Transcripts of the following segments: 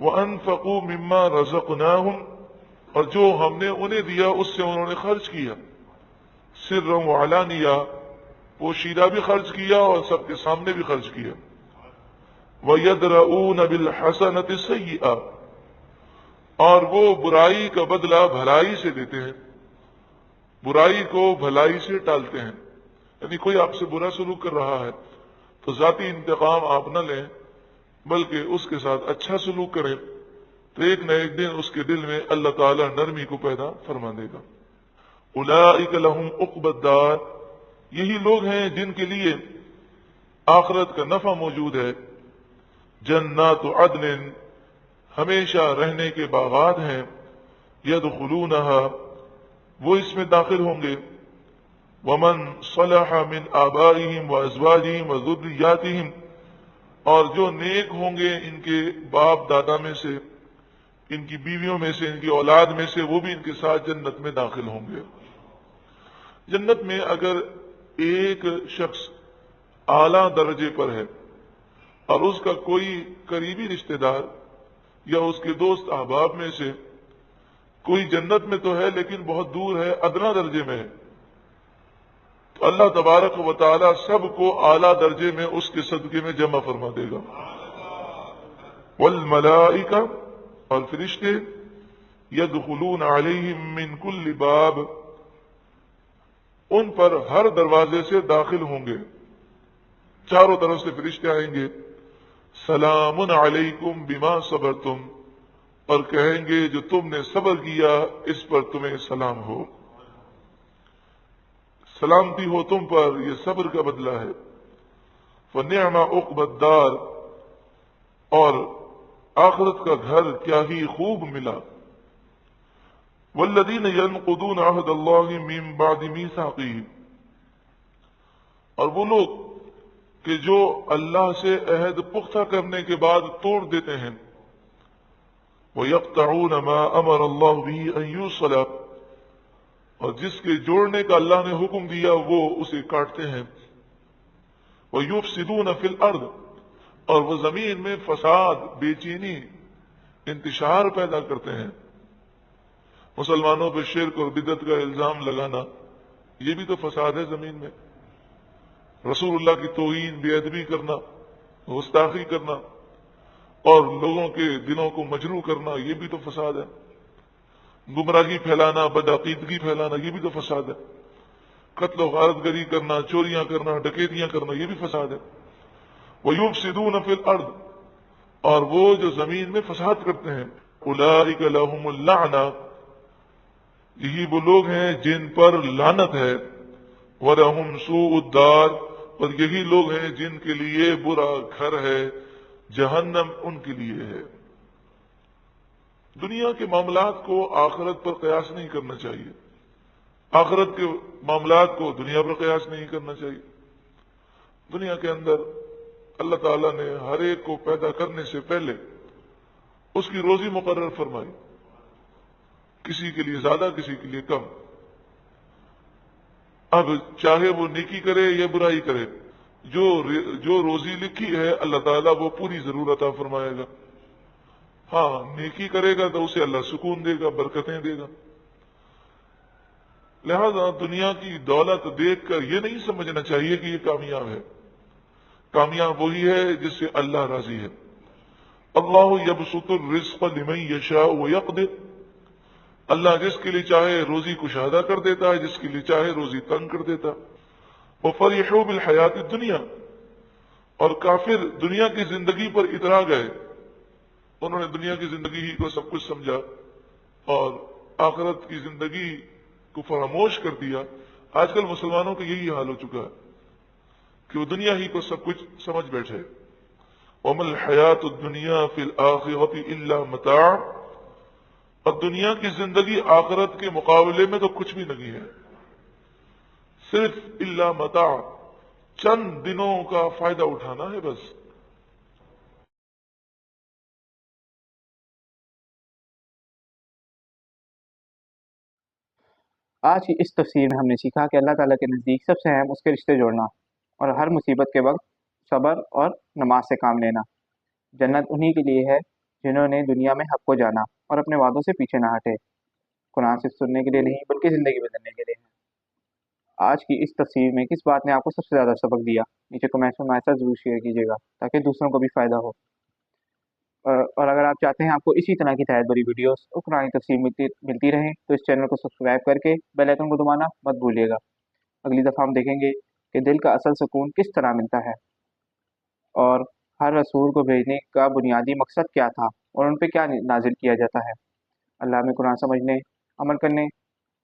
وَأَنفَقُوا مِمَّا رَزَقْنَاهُمْ، اور جو ہم نے انہیں دیا اس سے انہوں نے خرچ کیا، سرًا وعلانیہ، پوشیدہ بھی خرچ کیا اور سب کے سامنے بھی خرچ کیا۔ وَيَدْرَؤُونَ بِالْحَسَنَةِ السَّيِّئَةَ، اور وہ برائی کا بدلہ بھلائی سے دیتے ہیں، برائی کو بھلائی سے ٹالتے ہیں۔ یعنی کوئی آپ سے برا سلوک کر رہا ہے تو ذاتی انتقام آپ نہ لیں، بلکہ اس کے ساتھ اچھا سلوک کریں، تو ایک نہ ایک دن اس کے دل میں اللہ تعالیٰ نرمی کو پیدا فرما دے گا۔ اولئک لہم عقبی الدار، یہی لوگ ہیں جن کے لیے آخرت کا نفع موجود ہے۔ جنات عدن، ہمیشہ رہنے کے باغات ہیں، یدخلونہا، وہ اس میں داخل ہوں گے، ومن صلح من آبائہم وازواجہم وذریاتہم، اور جو نیک ہوں گے ان کے باپ دادا میں سے، ان کی بیویوں میں سے، ان کی اولاد میں سے، وہ بھی ان کے ساتھ جنت میں داخل ہوں گے۔ جنت میں اگر ایک شخص اعلیٰ درجے پر ہے اور اس کا کوئی قریبی رشتہ دار یا اس کے دوست احباب میں سے کوئی جنت میں تو ہے لیکن بہت دور ہے، ادنا درجے میں ہے، تو اللہ تبارک و تعالی سب کو اعلیٰ درجے میں اس کے صدقے میں جمع فرما دے گا۔ والملائکہ، اور فرشتے، یدخلون علیہم من کل باب، ان پر ہر دروازے سے داخل ہوں گے، چاروں طرف سے فرشتے آئیں گے، سلام علیکم بما صبرتم، اور کہیں گے جو تم نے صبر کیا اس پر تمہیں سلام ہو، سلامتی ہو تم پر، یہ صبر کا بدلہ ہے۔ فنعم عقبی الدار، اور آخرت کا گھر کیا ہی خوب ملا۔ والذین ینقضون عہد اللہ من بعد میثاقہ، اور وہ لوگ کہ جو اللہ سے عہد پختہ کرنے کے بعد توڑ دیتے ہیں، وَيَقْطَعُونَ مَا أَمَرَ اللَّهُ بِهِ أَن يُوصَلَ، اور جس کے جوڑنے کا اللہ نے حکم دیا وہ اسے کاٹتے ہیں، وَيُفْسِدُونَ فِي الْأَرْضِ، اور وہ زمین میں فساد، بے چینی، انتشار پیدا کرتے ہیں۔ مسلمانوں پہ شرک اور بدعت کا الزام لگانا، یہ بھی تو فساد ہے زمین میں۔ رسول اللہ کی توہین، بے ادبی کرنا، گستاخی کرنا، اور لوگوں کے دلوں کو مجروح کرنا، یہ بھی تو فساد ہے۔ گمراہی پھیلانا، بدعقیدگی پھیلانا، یہ بھی تو فساد ہے۔ قتل و غارت گری کرنا، چوریاں کرنا، ڈکیتیاں کرنا، یہ بھی فساد ہے۔ وَيُفْسِدُونَ فِي الْأَرْضِ، اور وہ جو زمین میں فساد کرتے ہیں، اولئک لہم اللعنہ، یہی وہ لوگ ہیں جن پر لعنت ہے، وَلَهُمْ سُوءُ الدَّارِ، اور یہی لوگ ہیں جن کے لیے برا گھر ہے، جہنم ان کے لیے ہے۔ دنیا کے معاملات کو آخرت پر قیاس نہیں کرنا چاہیے، آخرت کے معاملات کو دنیا پر قیاس نہیں کرنا چاہیے۔ دنیا کے اندر اللہ تعالیٰ نے ہر ایک کو پیدا کرنے سے پہلے اس کی روزی مقرر فرمائی، کسی کے لیے زیادہ، کسی کے لیے کم۔ اب چاہے وہ نیکی کرے یا برائی کرے، جو روزی لکھی ہے اللہ تعالیٰ وہ پوری ضرور عطا فرمائے گا۔ ہاں، نیکی کرے گا تو اسے اللہ سکون دے گا، برکتیں دے گا۔ لہذا دنیا کی دولت دیکھ کر یہ نہیں سمجھنا چاہیے کہ یہ کامیاب ہے۔ کامیاب وہی ہے جس سے اللہ راضی ہے۔ اللہ یبسط الرزق لمن یشاء ویقدر، اللہ جس کے لیے چاہے روزی کشادہ کر دیتا ہے، جس کے لیے چاہے روزی تنگ کر دیتا۔ وفرحوا بالحیات الدنیا، اور کافر دنیا کی زندگی پر اترا گئے، انہوں نے دنیا کی زندگی ہی کو سب کچھ سمجھا اور آخرت کی زندگی کو فراموش کر دیا۔ آج کل مسلمانوں کا یہی حال ہو چکا ہے کہ وہ دنیا ہی کو سب کچھ سمجھ بیٹھے۔ وَمَا الْحَيَاةُ الدُّنْيَا فِي الْآخِرَةِ إِلَّا مَتَاعٌ، اور دنیا کی زندگی آخرت کے مقابلے میں تو کچھ بھی نہیں ہے، صرف الا متاع، چند دنوں کا فائدہ اٹھانا ہے بس۔ آج کی اس تفسیر میں ہم نے سیکھا کہ اللہ تعالیٰ کے نزدیک سب سے اہم اس کے رشتے جوڑنا اور ہر مصیبت کے وقت صبر اور نماز سے کام لینا۔ جنت انہی کے لیے ہے جنہوں نے دنیا میں حق کو جانا اور اپنے وعدوں سے پیچھے نہ ہٹے۔ قرآن صرف سننے کے لیے نہیں بلکہ زندگی بدلنے کے لیے ہے۔ آج کی اس تصویر میں کس بات نے آپ کو سب سے زیادہ سبق دیا؟ نیچے کمنٹس میں ہمارے ساتھ ضرور شیئر کیجیے گا تاکہ دوسروں کو بھی فائدہ ہو۔ اور اگر آپ چاہتے ہیں آپ کو اسی طرح کی تحت بری ویڈیوز اور قرآن تفسیر ملتی رہیں تو اس چینل کو سبسکرائب کر کے بیل آئیکن کو دبانا مت بھولیے گا۔ اگلی دفعہ ہم دیکھیں گے کہ دل کا اصل سکون کس طرح ملتا ہے، اور ہر رسول کو بھیجنے کا بنیادی مقصد کیا تھا اور ان پہ کیا نازل کیا جاتا ہے۔ اللہ ہمیں قرآن سمجھنے، عمل کرنے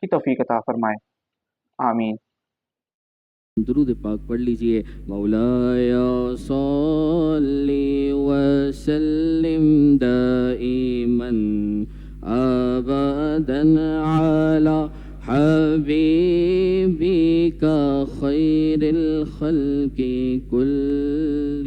کی توفیق عطا فرمائے، آمین۔ درود پاک پڑھ لیجئے۔ مولایا صلی وسلم دائما ابدا علی حبیبک خیر الخلق کل